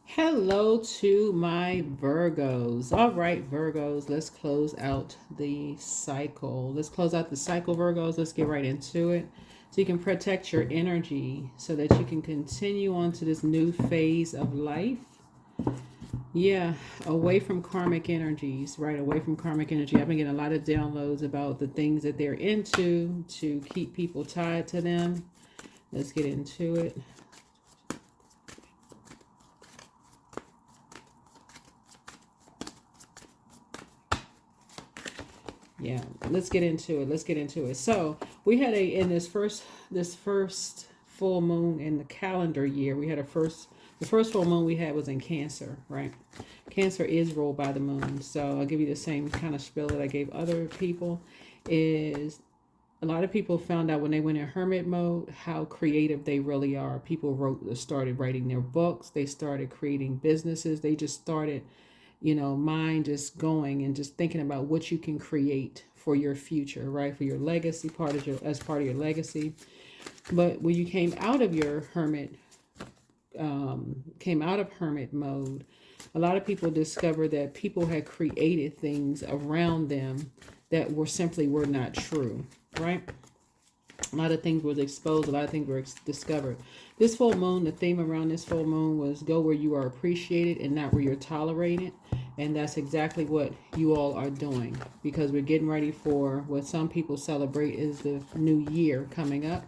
Hello to my Virgos. All right, Virgos, let's close out the cycle. Let's close out the cycle, Virgos. Let's get right into it. So you can protect your energy so that you can continue on to this new phase of life. Yeah, away from karmic energies, right? Away from karmic energy. I've been getting a lot of downloads about the things that they're into to keep people tied to them. Let's get into it. Yeah, let's get into it. Let's get into it. So we had a in this first full moon in the calendar year. We had the first full moon we had was in Cancer, right? Cancer is ruled by the moon. So I'll give you the same kind of spiel that I gave other people. Is a lot of people found out when they went in hermit mode how creative they really are. People started writing their books. They started creating businesses. They just started mind just going and just thinking about what you can create for your future, right? For your legacy, as part of your legacy. But when you came out of hermit mode, a lot of people discovered that people had created things around them that were not true, right? A lot of things were exposed, a lot of things were discovered. This full moon, the theme around this full moon was go where you are appreciated and not where you're tolerated. And that's exactly what you all are doing, because we're getting ready for what some people celebrate is the new year coming up.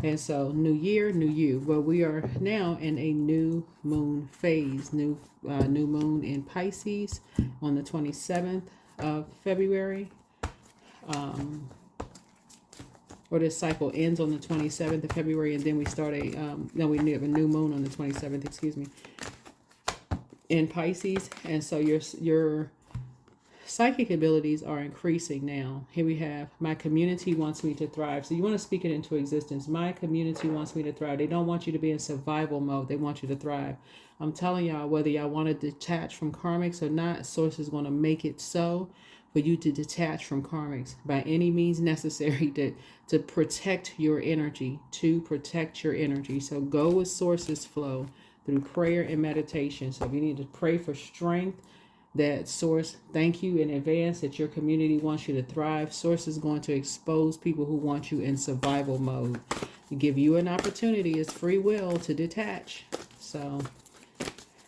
And so, new year, new you. Well, we are now in a new moon phase, new moon in Pisces on the 27th of February. Or this cycle ends on the 27th of February, and then we start we have a new moon on the 27th, excuse me, in Pisces. And so your psychic abilities are increasing now. Here we have, my community wants me to thrive. So you want to speak it into existence. My community wants me to thrive. They don't want you to be in survival mode. They want you to thrive. I'm telling y'all, whether y'all want to detach from karmics or not, Source is going to make it so for you to detach from karmics by any means necessary to protect your energy, So go with Source's flow through prayer and meditation. So if you need to pray for strength, that Source, thank you in advance that your community wants you to thrive. Source is going to expose people who want you in survival mode, to give you an opportunity, it's free will, to detach. So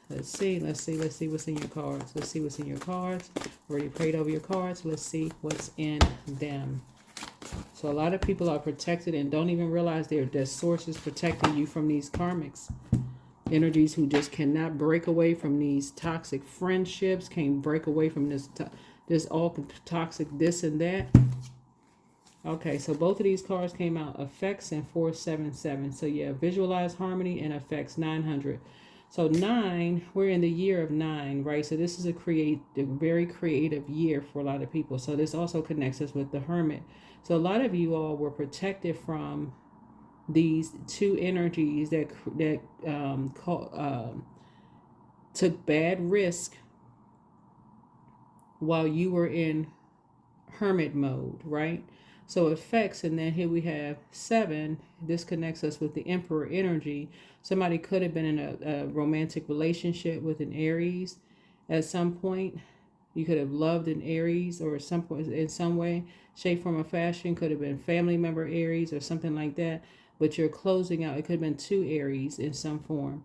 let's see what's in your cards. Let's see what's in your cards. Already prayed over your cards. Let's see what's in them. So a lot of people are protected and don't even realize that Source is protecting you from these karmics. Energies who just cannot break away from these toxic friendships, can't break away from this all toxic this and that. Okay, so both of these cards came out, effects and 477. So yeah, visualize harmony and effects 900. So 9, we're in the year of 9, right? So this is a very creative year for a lot of people. So this also connects us with the Hermit. So a lot of you all were protected from these two energies that took bad risk while you were in hermit mode, right? So effects, and then here we have 7. This connects us with the Emperor energy. Somebody could have been in a romantic relationship with an Aries at some point. You could have loved an Aries, or some point in some way, shape, form, or fashion. Could have been family member Aries or something like that. But you're closing out. It could have been 2 Aries in some form.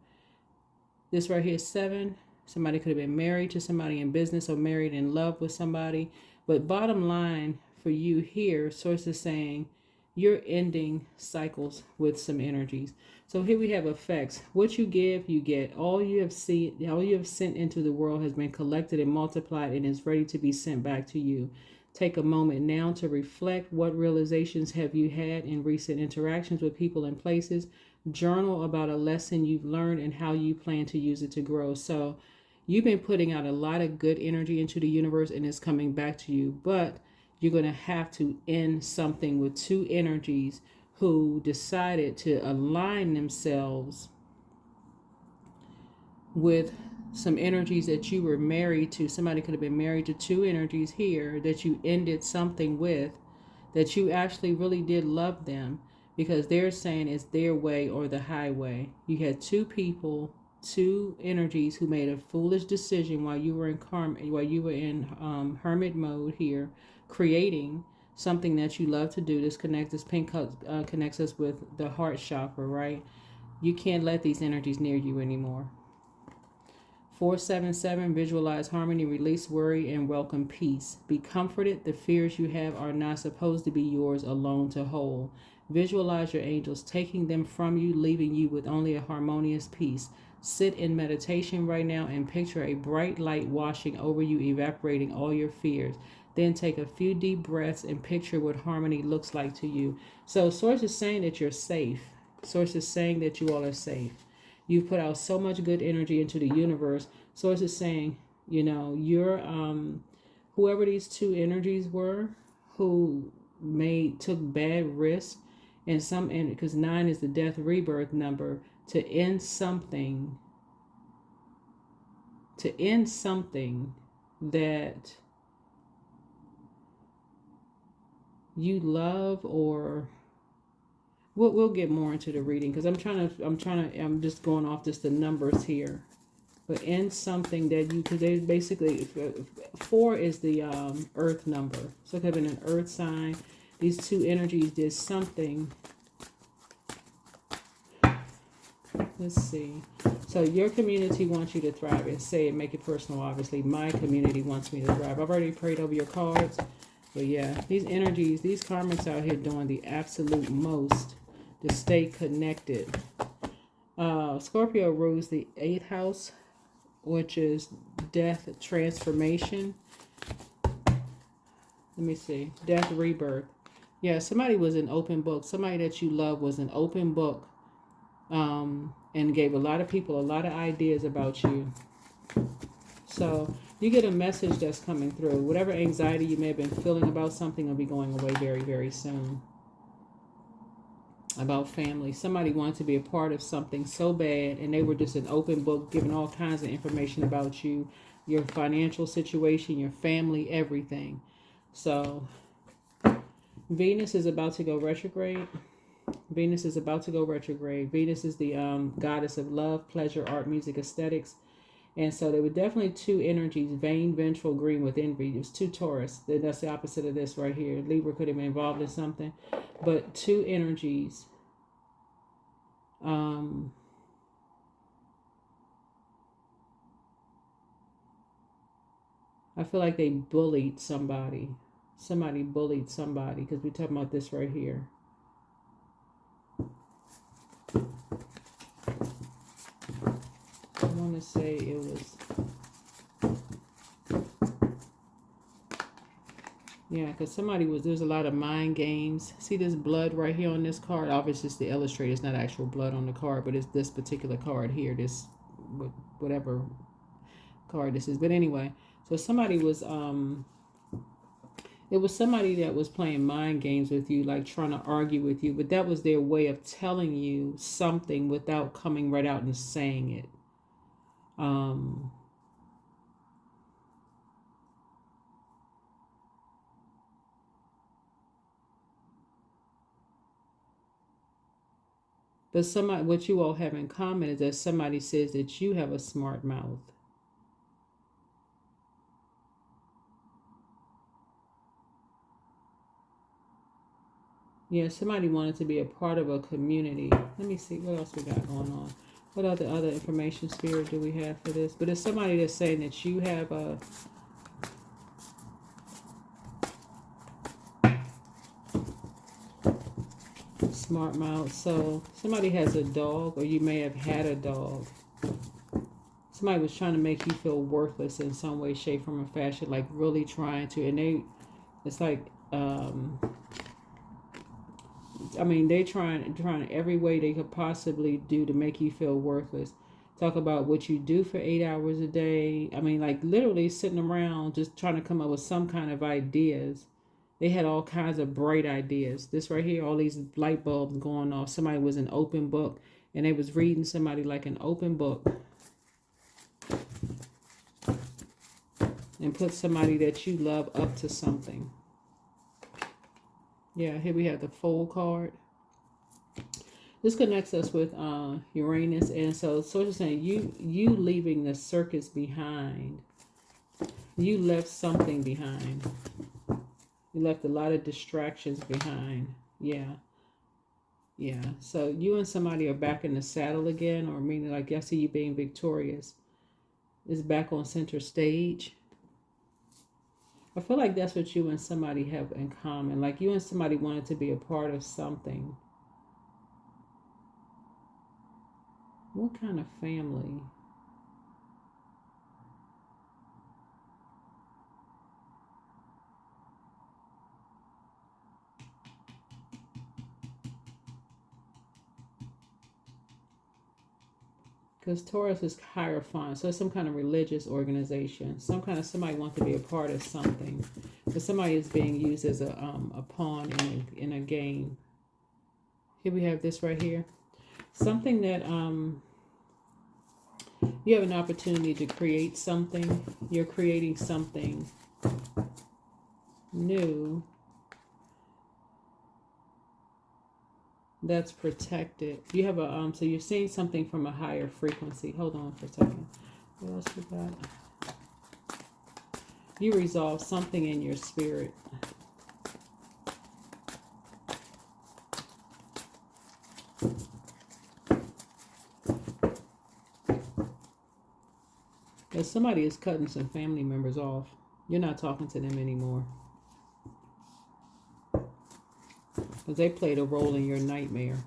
This right here is 7. Somebody could have been married to somebody in business or married in love with somebody. But bottom line for you here, Source is saying you're ending cycles with some energies. So here we have effects. What you give, you get. All you have sent into the world has been collected and multiplied and is ready to be sent back to you. Take a moment now to reflect. What realizations have you had in recent interactions with people and places? Journal about a lesson you've learned and how you plan to use it to grow. So you've been putting out a lot of good energy into the universe and it's coming back to you. But you're going to have to end something with 2 energies who decided to align themselves with some energies that you were married to. Somebody could have been married to 2 energies here that you ended something with, that you actually really did love them, because they're saying it's their way or the highway. You had 2 people, two energies who made a foolish decision while you were in hermit mode here, creating something that you love to do. This pink connects us with the heart chakra, right? You can't let these energies near you anymore. 477, visualize harmony, release worry, and welcome peace. Be comforted. The fears you have are not supposed to be yours alone to hold. Visualize your angels taking them from you, leaving you with only a harmonious peace. Sit in meditation right now and picture a bright light washing over you, evaporating all your fears. Then take a few deep breaths and picture what harmony looks like to you. So Source is saying that you're safe. Source is saying that you all are safe. You've put out so much good energy into the universe. Source is saying, you know, you're whoever these two energies were who took bad risks and because 9 is the death rebirth number, to end something that you love, or we'll get more into the reading because I'm just going off just the numbers here. But in something that because they basically, 4 is the earth number. So it could have been an earth sign. These two energies did something. Let's see. So your community wants you to thrive, and say it, make it personal, obviously. My community wants me to thrive. I've already prayed over your cards. But yeah, these energies, these karmics out here doing the absolute most to stay connected. Scorpio rules the 8th house, which is death, transformation. Let me see. Death, rebirth. Yeah, somebody was an open book. Somebody that you love was an open book, and gave a lot of people a lot of ideas about you. So you get a message that's coming through. Whatever anxiety you may have been feeling about something will be going away very, very soon. About family. Somebody wanted to be a part of something so bad, and they were just an open book, giving all kinds of information about you, your financial situation, your family, everything. So Venus is about to go retrograde. Venus is about to go retrograde. Venus is the goddess of love, pleasure, art, music, aesthetics. And so there were definitely two energies, vain, vengeful, green with envy. There's two Taurus. That's the opposite of this right here. Libra could have been involved in something. But two energies. I feel like they bullied somebody. Somebody bullied somebody, because we're talking about this right here. I want to say it was, yeah, because there's a lot of mind games. See this blood right here on this card? Obviously it's the illustrator, it's not actual blood on the card, but it's this particular card here, this, whatever card this is. But anyway, so somebody was, it was somebody that was playing mind games with you, like trying to argue with you, but that was their way of telling you something without coming right out and saying it. But what you all have in common is that somebody says that you have a smart mouth. Yeah, somebody wanted to be a part of a community. Let me see what else we got going on. What other information, Spirit, do we have for this? But it's somebody that's saying that you have a smart mouth. So somebody has a dog, or you may have had a dog. Somebody was trying to make you feel worthless in some way, shape, form, or fashion, like really trying to. And it's like, they trying every way they could possibly do to make you feel worthless. Talk about what you do for 8 hours a day. Like literally sitting around just trying to come up with some kind of ideas. They had all kinds of bright ideas. This right here, all these light bulbs going off. Somebody was an open book, and they was reading somebody like an open book. And put somebody that you love up to something. Yeah, here we have the Fool card. This connects us with Uranus, and so Source is saying you leaving the circus behind. You left something behind. You left a lot of distractions behind. Yeah. Yeah. So you and somebody are back in the saddle again, or meaning like I see you being victorious. Is back on center stage. I feel like that's what you and somebody have in common. Like you and somebody wanted to be a part of something. What kind of family? Because Taurus is Hierophant, so it's some kind of religious organization. Some kind of somebody wants to be a part of something. Because somebody is being used as a pawn in a game. Here we have this right here. Something that you have an opportunity to create something. You're creating something new that's protected. You have a so you're seeing something from a higher frequency. Hold on for a second. What else we got? You resolve something in your spirit. If somebody is cutting some family members off, you're not talking to them anymore. Because they played a role in your nightmare.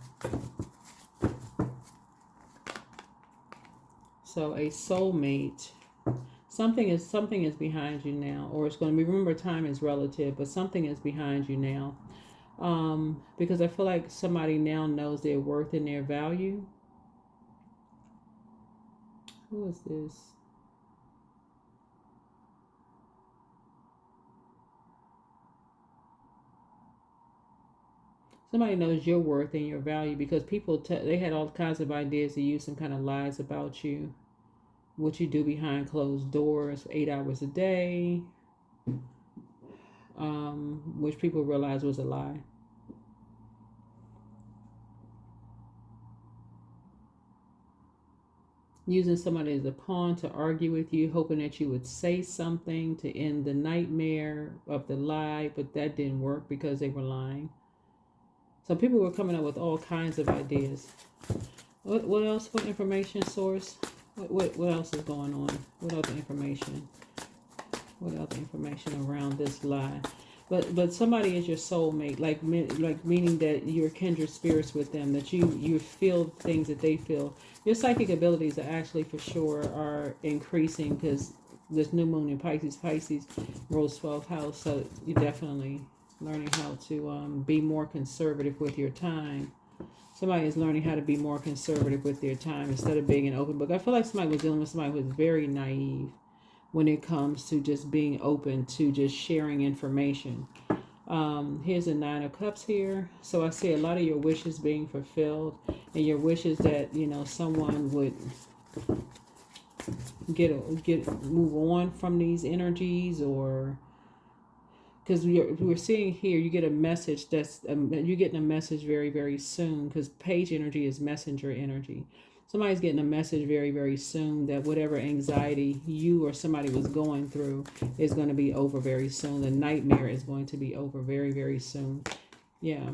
So a soulmate, something is behind you now, or it's going to be. Remember, time is relative, but something is behind you now, because I feel like somebody now knows their worth and their value. Who is this? Somebody knows your worth and your value because people they had all kinds of ideas to use some kind of lies about you, what you do behind closed doors, 8 hours a day, which people realized was a lie. Using somebody as a pawn to argue with you, hoping that you would say something to end the nightmare of the lie, but that didn't work because they were lying. So people were coming up with all kinds of ideas. What else? What information source? What else is going on? What other information? What other information around this lie? But somebody is your soulmate, like meaning that you're kindred spirits with them, that you feel things that they feel. Your psychic abilities are actually for sure are increasing because this new moon in Pisces rules 12th house, so you definitely learning how to be more conservative with your time. Somebody is learning how to be more conservative with their time instead of being an open book. I feel like somebody was dealing with somebody who was very naive when it comes to just being open to just sharing information. Here's a 9 of Cups here. So I see a lot of your wishes being fulfilled, and your wishes that someone would move on from these energies, or because we're seeing here you get a message you're getting a message very, very soon, because page energy is messenger energy. Somebody's getting a message very, very soon that whatever anxiety you or somebody was going through is going to be over very soon. The nightmare is going to be over very, very soon. Yeah.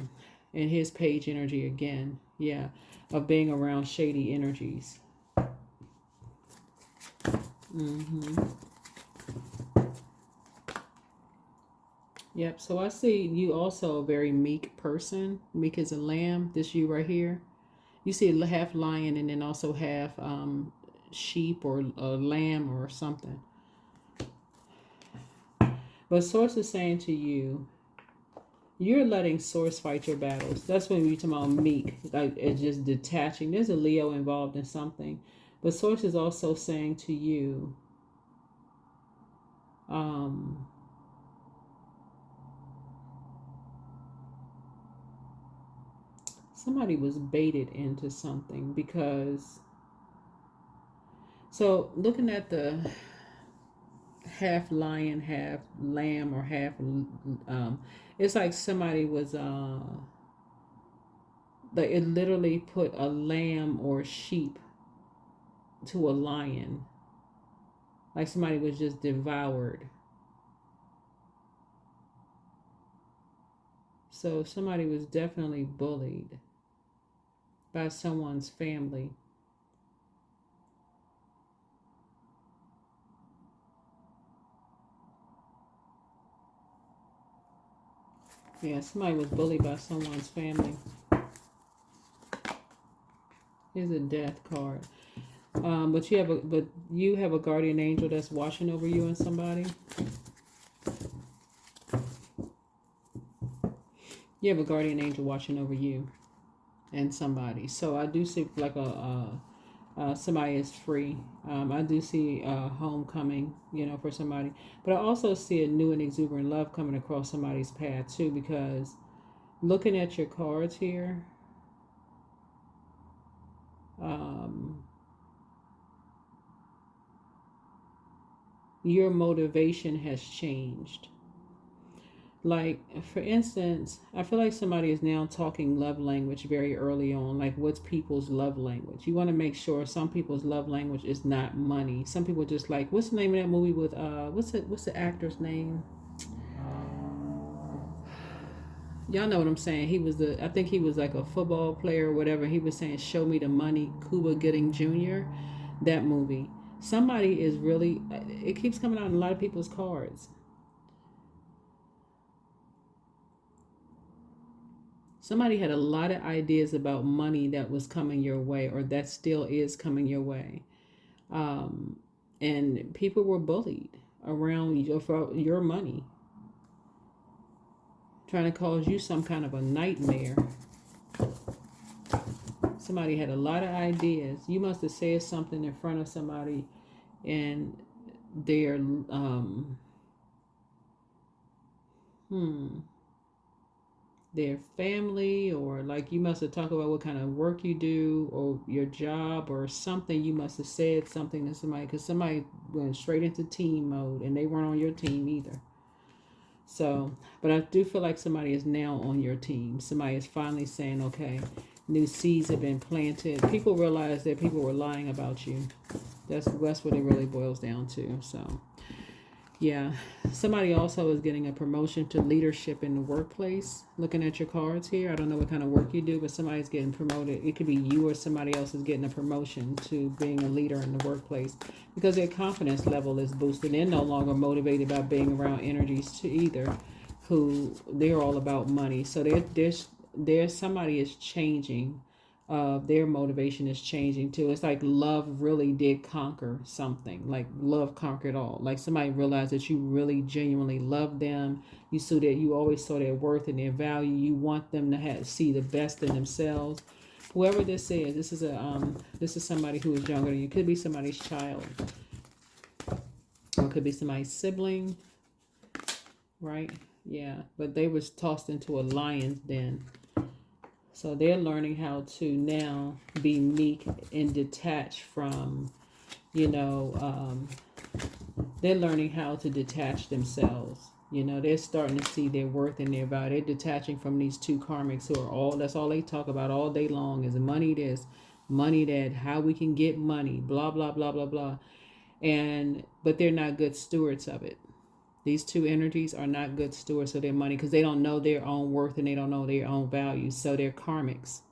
And his page energy again. Yeah. Of being around shady energies. Yep. So I see you also a very meek person. Meek as a lamb. This you right here. You see half lion and then also half sheep or lamb or something. But Source is saying to you, you're letting Source fight your battles. That's when we talk about meek, like it's just detaching. There's a Leo involved in something. But Source is also saying to you, somebody was baited into something because, so looking at the half lion, half lamb, or half, it's like somebody was Like it literally put a lamb or a sheep to a lion. Like somebody was just devoured. So somebody was definitely bullied by someone's family. Yeah, somebody was bullied by someone's family. Here's a death card. But you have a guardian angel that's watching over you and somebody. You have a guardian angel watching over you and somebody. So I do see like somebody is free. I do see homecoming, for somebody. But I also see a new and exuberant love coming across somebody's path too, because looking at your cards here, your motivation has changed. Like, for instance, I feel like somebody is now talking love language very early on. Like, what's people's love language? You want to make sure some people's love language is not money. Some people just like, what's the name of that movie with, what's the actor's name? Y'all know what I'm saying. I think he was like a football player or whatever. He was saying, show me the money, Cuba Gooding Jr., that movie. Somebody is really, it keeps coming out in a lot of people's cards. Somebody had a lot of ideas about money that was coming your way, or that still is coming your way. And people were bullied around for your money, trying to cause you some kind of a nightmare. Somebody had a lot of ideas. You must have said something in front of somebody, and they're their family, or like you must have talked about what kind of work you do or your job or something. You must have said something to somebody, because somebody went straight into team mode and they weren't on your team either. So, but I do feel like somebody is now on your team. Somebody is finally saying, okay, new seeds have been planted. People realize that people were lying about you. That's what it really boils down to. So yeah, somebody also is getting a promotion to leadership in the workplace. Looking at your cards here, I don't know what kind of work you do, but somebody's getting promoted. It could be you or somebody else is getting a promotion to being a leader in the workplace, because their confidence level is boosted. They're no longer motivated by being around energies to either, who they're all about money. So there's somebody is changing. Their motivation is changing too. It's like love really did conquer something. Like love conquered all. Like somebody realized that you really genuinely love them. You saw that you always saw their worth and their value. You want them to see the best in themselves. Whoever this is, this is somebody who is younger than you. Could be somebody's child, or it could be somebody's sibling. Right? Yeah, but they was tossed into a lion's den. So they're learning how to now be meek and detached from, they're learning how to detach themselves. They're starting to see their worth and their value. They're detaching from these two karmics who are that's all they talk about all day long is money this, money that, how we can get money, blah, blah, blah, blah, blah. But they're not good stewards of it. These two energies are not good stewards of their money, because they don't know their own worth and they don't know their own value. So they're karmics.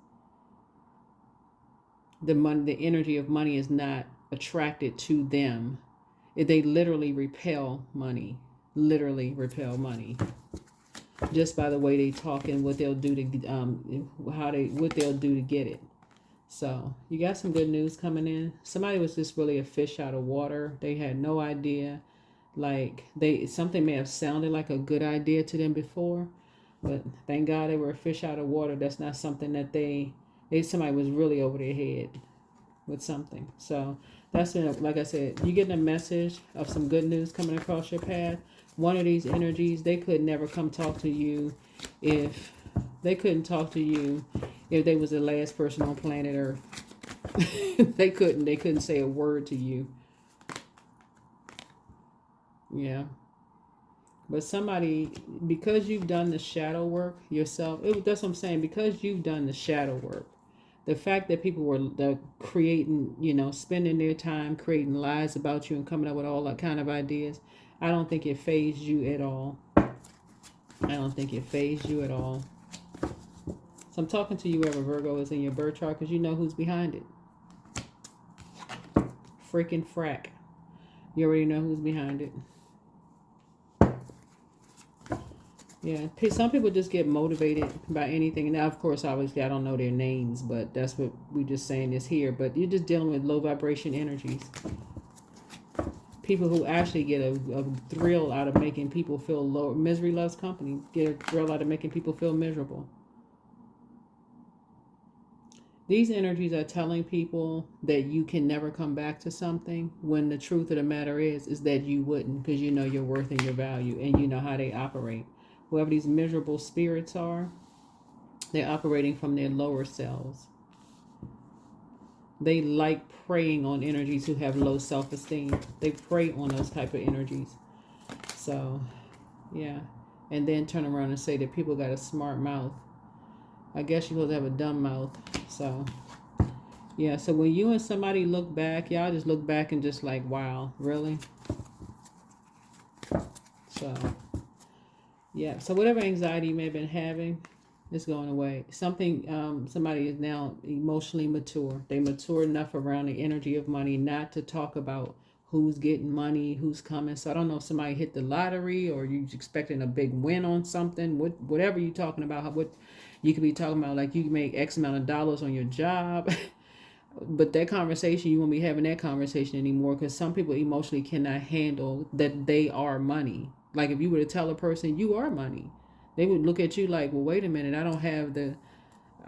The energy of money is not attracted to them. They literally repel money. Literally repel money. Just by the way they talk and what they'll do to what they'll do to get it. So you got some good news coming in. Somebody was just really a fish out of water. They had no idea. Like something may have sounded like a good idea to them before, but thank God they were a fish out of water. That's not something that somebody was really over their head with something. So that's like I said, you getting a message of some good news coming across your path. One of these energies, they could never come talk to you if they couldn't talk to you if they was the last person on planet Earth. They couldn't say a word to you. Yeah. But somebody, because you've done the shadow work yourself, that's what I'm saying, because you've done the shadow work, the fact that people were creating, spending their time creating lies about you and coming up with all that kind of ideas, I don't think it fazed you at all. I don't think it fazed you at all. So I'm talking to you, whoever Virgo is in your birth chart, because you know who's behind it. Freaking frack. You already know who's behind it. Yeah, some people just get motivated by anything. Now, of course, obviously, I don't know their names, but that's what we just saying is here. But you're just dealing with low vibration energies. People who actually get a thrill out of making people feel low. Misery loves company. Get a thrill out of making people feel miserable. These energies are telling people that you can never come back to something, when the truth of the matter is that you wouldn't, because you know your worth and your value, and you know how they operate. Whoever these miserable spirits are, they're operating from their lower selves. They like preying on energies who have low self-esteem. They prey on those type of energies. So, yeah. And then turn around and say that people got a smart mouth. I guess you're supposed to have a dumb mouth. So, yeah. So when you and somebody look back, y'all just look back and just like, wow, really? So, yeah. So whatever anxiety you may have been having is going away. Somebody is now emotionally mature. They mature enough around the energy of money not to talk about who's getting money, who's coming. So I don't know if somebody hit the lottery or you expecting a big win on something. Whatever you're talking about, what you could be talking about, like you can make X amount of dollars on your job. But that conversation, you won't be having that conversation anymore, because some people emotionally cannot handle that they are money. Like if you were to tell a person you are money, they would look at you like, well, wait a minute, I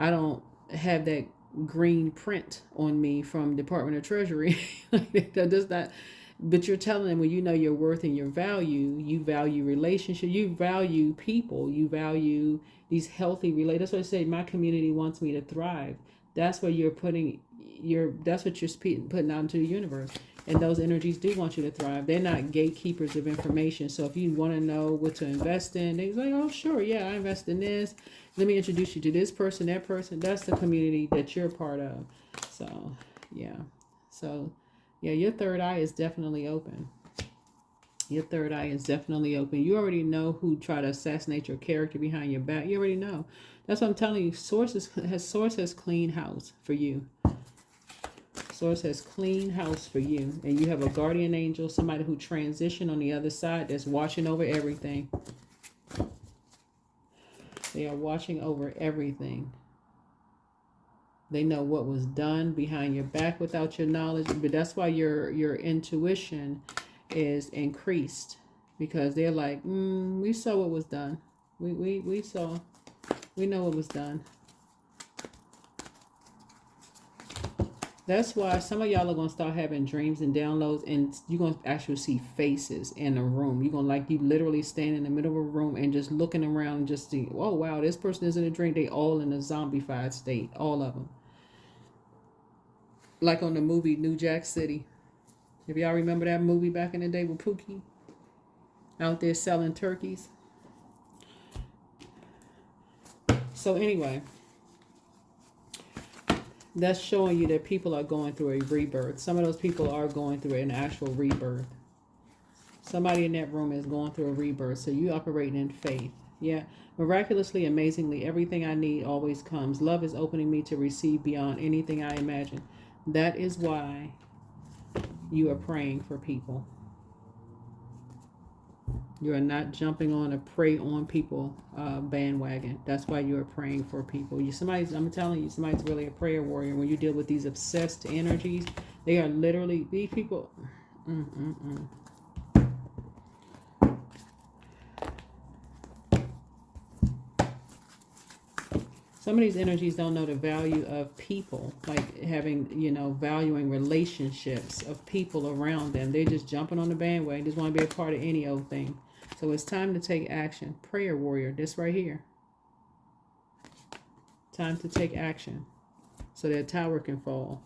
don't have that green print on me from Department of Treasury. That does not. But you're telling them, when you know your worth and your value, you value relationship, you value people, you value these healthy relationships. That's what I say, my community wants me to thrive. That's where you're putting that's what you're putting out into the universe. And those energies do want you to thrive. They're not gatekeepers of information. So if you want to know what to invest in, they're like, oh, sure, yeah, I invest in this. Let me introduce you to this person, that person. That's the community that you're part of. So, yeah. So, yeah, your third eye is definitely open. Your third eye is definitely open. You already know who tried to assassinate your character behind your back. You already know. That's what I'm telling you. Source has clean house for you. Source has clean house for you. And you have a guardian angel, somebody who transitioned on the other side that's watching over everything. They are watching over everything. They know what was done behind your back without your knowledge. But that's why your intuition is increased. Because they're like, we saw what was done. We saw. We know what was done. That's why some of y'all are going to start having dreams and downloads, and you're going to actually see faces in a room. You're going to you literally stand in the middle of a room and just looking around and just see, oh, wow, this person is in a dream. They all in a zombified state, all of them. Like on the movie New Jack City. If y'all remember that movie back in the day with Pookie out there selling turkeys. So anyway, that's showing you that people are going through a rebirth. Some of those people are going through an actual rebirth. Somebody in that room is going through a rebirth. So you operating in faith. Yeah. Miraculously, amazingly, everything I need always comes. Love is opening me to receive beyond anything I imagine. That is why you are praying for people. You are not jumping on a prey on people bandwagon. That's why you are praying for people. I'm telling you, somebody's really a prayer warrior. When you deal with these obsessed energies, they are literally, these people. Some of these energies don't know the value of people, like having, valuing relationships of people around them. They're just jumping on the bandwagon, just want to be a part of any old thing. So it's time to take action. Prayer warrior, this right here. Time to take action so that tower can fall.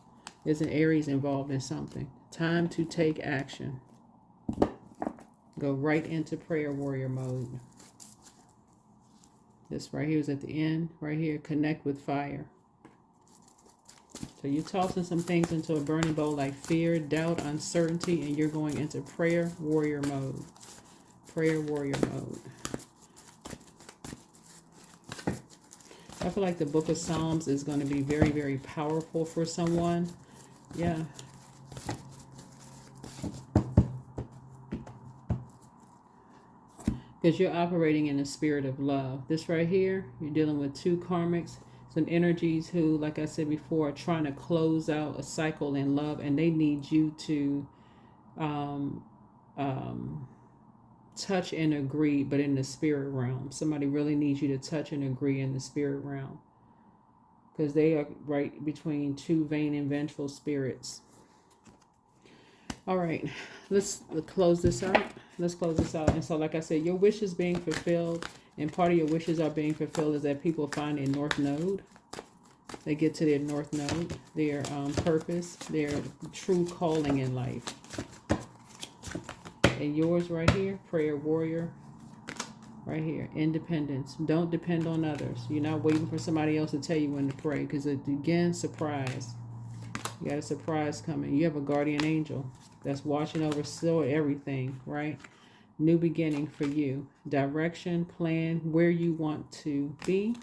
There's an Aries involved in something. Time to take action. Go right into prayer warrior mode. This right here is at the end. Right here, connect with fire. So you're tossing some things into a burning bowl like fear, doubt, uncertainty, and you're going into prayer warrior mode. Prayer warrior mode. I feel like the book of Psalms is going to be very, very powerful for someone. Yeah. Because you're operating in a spirit of love. This right here, you're dealing with two karmics, some energies who, like I said before, are trying to close out a cycle in love, and they need you to touch and agree, but in the spirit realm. Somebody really needs you to touch and agree in the spirit realm, because they are right between two vain and vengeful spirits. All right, let's close this out. Let's close this out. And so, like I said, your wish is being fulfilled, and part of your wishes are being fulfilled is that people find a north node. They get to their north node, their purpose, their true calling in life. And yours right here, prayer warrior, right here, independence. Don't depend on others. You're not waiting for somebody else to tell you when to pray, because again, surprise. You got a surprise coming. You have a guardian angel that's watching over still everything, right? New beginning for you. Direction, plan, where you want to be,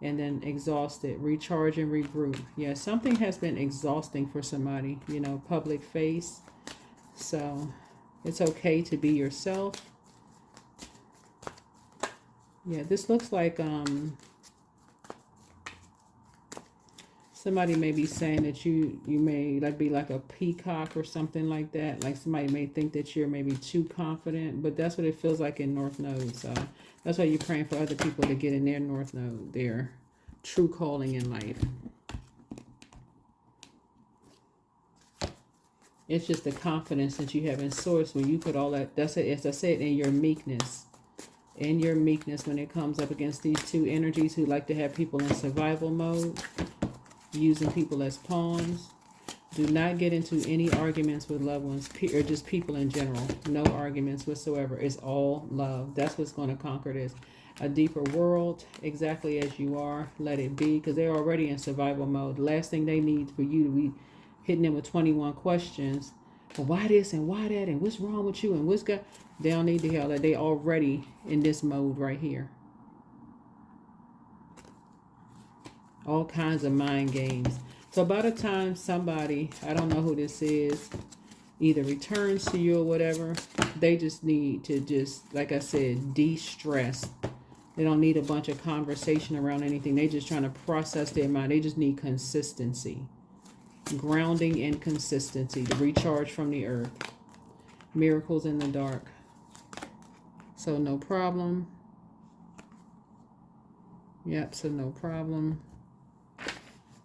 and then exhausted, recharge and regroup. Yeah, something has been exhausting for somebody, you know, public face. So it's okay to be yourself. Yeah, this looks like somebody may be saying that you may like be like a peacock or something like that. Like somebody may think that you're maybe too confident, but that's what it feels like in North Node. So that's why you're praying for other people to get in their North Node, their true calling in life. It's just the confidence that you have in Source when you put all that. That's it. As I said, in your meekness. In your meekness, when it comes up against these two energies who like to have people in survival mode, using people as pawns. Do not get into any arguments with loved ones or just people in general. No arguments whatsoever. It's all love. That's what's going to conquer this. A deeper world, exactly as you are. Let it be, because they're already in survival mode. The last thing they need for you to be hitting them with 21 questions. Well, why this and why that and what's wrong with you and what's got. They don't need to hear that. They already in this mode right here. All kinds of mind games. So by the time somebody, I don't know who this is, either returns to you or whatever, they just need to just, like I said, de-stress. They don't need a bunch of conversation around anything. They just trying to process their mind. They just need consistency. Grounding and consistency to recharge from the earth. Miracles in the dark. So no problem. Yep, so no problem.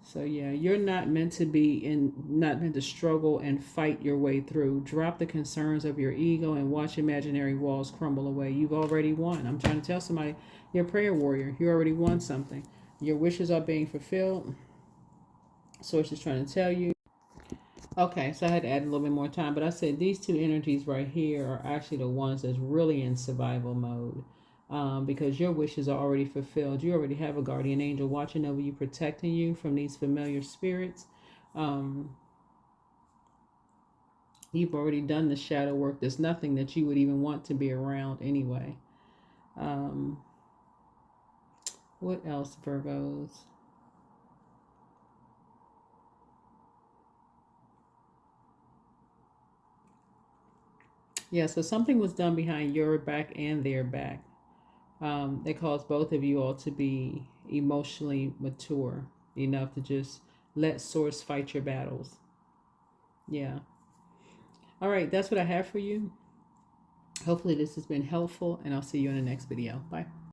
So yeah, you're not meant to not meant to struggle and fight your way through. Drop the concerns of your ego and watch imaginary walls crumble away. You've already won. I'm trying to tell somebody, you're a prayer warrior. You already won something. Your wishes are being fulfilled. Source is trying to tell you. Okay, so I had to add a little bit more time, but I said these two energies right here are actually the ones that's really in survival mode. Because your wishes are already fulfilled. You already have a guardian angel watching over you, protecting you from these familiar spirits. You've already done the shadow work. There's nothing that you would even want to be around anyway. What else, Virgos? Yeah, so something was done behind your back and their back. That caused both of you all to be emotionally mature enough to just let Source fight your battles. Yeah. All right, that's what I have for you. Hopefully this has been helpful, and I'll see you in the next video. Bye.